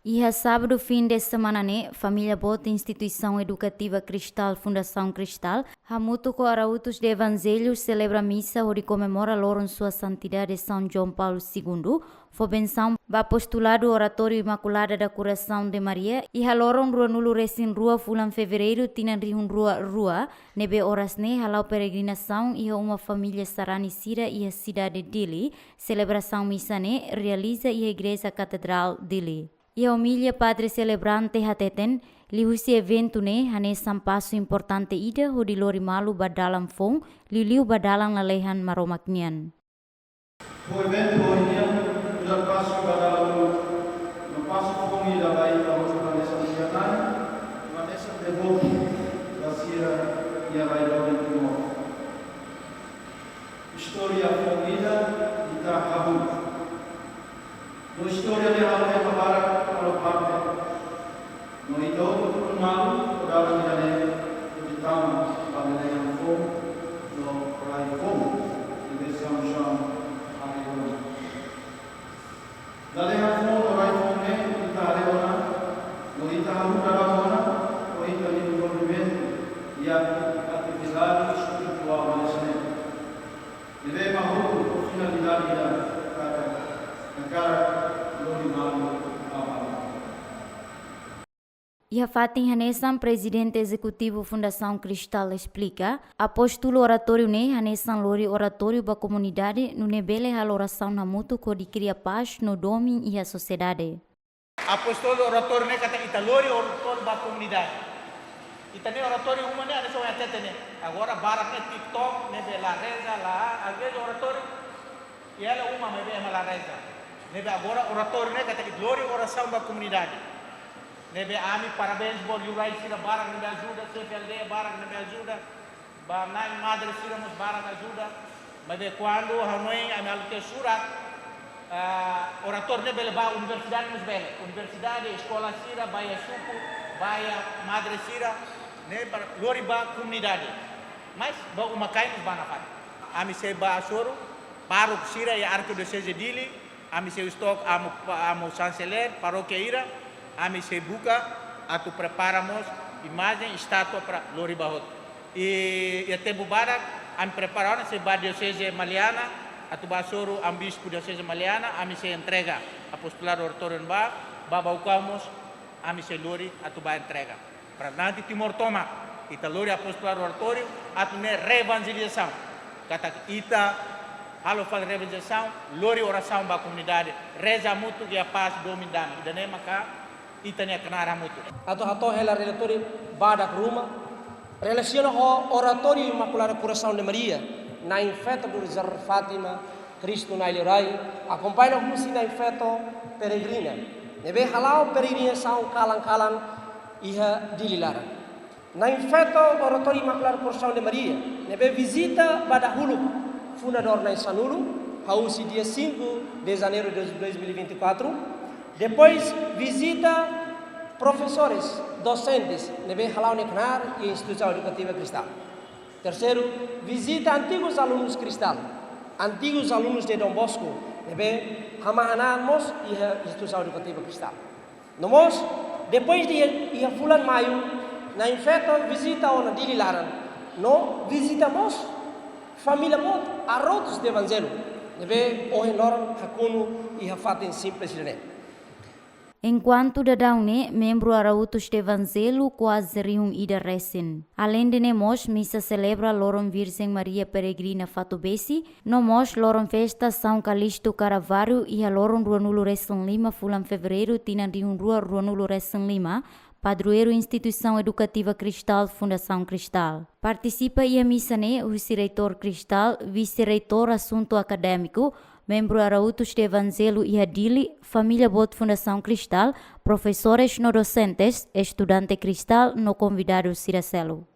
E sábado, fim de semana, família bota Instituição Educativa Cristal, Fundação Cristal, Hamuto com arautos de Evangelho celebra missa onde comemora loron sua santidade São João Paulo II, foi benção ba postulado Oratório Imaculada da Coração de Maria, e haloron rua nulu resin rua fulan fevereiro tinan rihun rua, nebe horas halau peregrinação e uma família sarani sira e a cidade Dili, celebração missa realiza e a Igreja Catedral Dili. E a humilha Padre Celebrante Hateten, lihusi evento hane passo importante ida ho di lori malu badalam fong, liu badalang lalehan maromaknian. O evento hoje udah passo badalam no passo fong ida baik kalau Vanessa Sianai, Vanessa Devo, da Sira e a Bairro Timor. História fong ida ita habut. No história de Almeida para kalau parte no itu turun malu dalam jalan di taman pada yang fom no rai fom di desa Musang Aridona. Dalam yang fom no rai fom kita Aridona no kita haru dalam mana no kita di movimento yang atividade espiritual nesse deve mahu finalidade da cara E a Fatim Hanessan, presidente executivo Fundação Cristal, explica: apóstolo oratório Hanessan lori oratório ba comunidade no nebele hal oração na mutu ko dikria paz no domin e a sociedade. Apóstolo oratório kata ita lori oratório ba comunidade. Ita oratório uma ada so até agora barak TikTok nebe la reza la agora oratório e ela uma nebe la reza. Nebe agora oratório kata ita lori oração ba comunidade. Nebe ami parabéns bol yurai sira barang nebe ajuda CPLD barang nebe ajuda ba nai madre sira mus barang ajuda nebe quando hanoi ami alte surat orator nebe ba universidade mus bele universidade escola sira baya suku baya madre sira nebe lori ba comunidade mas ba umakai mus banafat ami se ba asoro parok sira ya arquidiocese Dili ami se stok amo chanceler paroquia ira ami se buka atu preparamos imagem estátua para Lori Bahot e tempo barak ami preparamos se ba diocese Maliana atu basoro ambispo diocese Maliana ami se entrega apostolado oratório ba baukamos ami se Lori atu ba entrega para nanti Timor Toma ita Lori apostolado oratório atu ne revangelização kata ita halo fal revangelização Lori oração ba comunidade reza mutu e a paz dominando e maka itania kenara mutu. Atau hela relatori badak rumah relaciona ho oratorio Imaculada Coração de Maria na infeta do Zar Fátima Cristo na Iliorai acompanha o musi na infeta peregrina nebe halau peregrinação kalang-kalang iha dililara na infeta oratorio Imaculada Coração de Maria nebe visita pada hulu fundador na Sanulu hausi dia 5 de janeiro de 2024. Depois visita professores, docentes, nebe halau neknar e instituição educativa Cristal. Terceiro, visita antigos alunos Cristal, antigos alunos de Dom Bosco, nebe hamahanamos e instituição educativa Cristal. Nomos, depois de ia fulan maio, na infeta visita ona dililaran, no visitamos família mot arrotos de evangelho, nebe ohenor hakunu e hafaten simples ne. Enquanto dadão membro arautos de Evangelho quase rium ida resin. Além de nemos, missa celebra loron Virgem Maria Peregrina Fatubesi, nomos loron festa São Calixto Caravaggio e a loron Ruanulo Resin Lima fulan fevereiro tinan rium rua Ruanulo Resin Lima, padroeiro Instituição Educativa Cristal, Fundação Cristal. Participa e a missa o vice-reitor Cristal, vice-reitor Assunto Acadêmico, membro arautos de Evangelho e Adili, família bot Fundação Cristal, professores no docentes, estudante Cristal no convidado Ciracelo.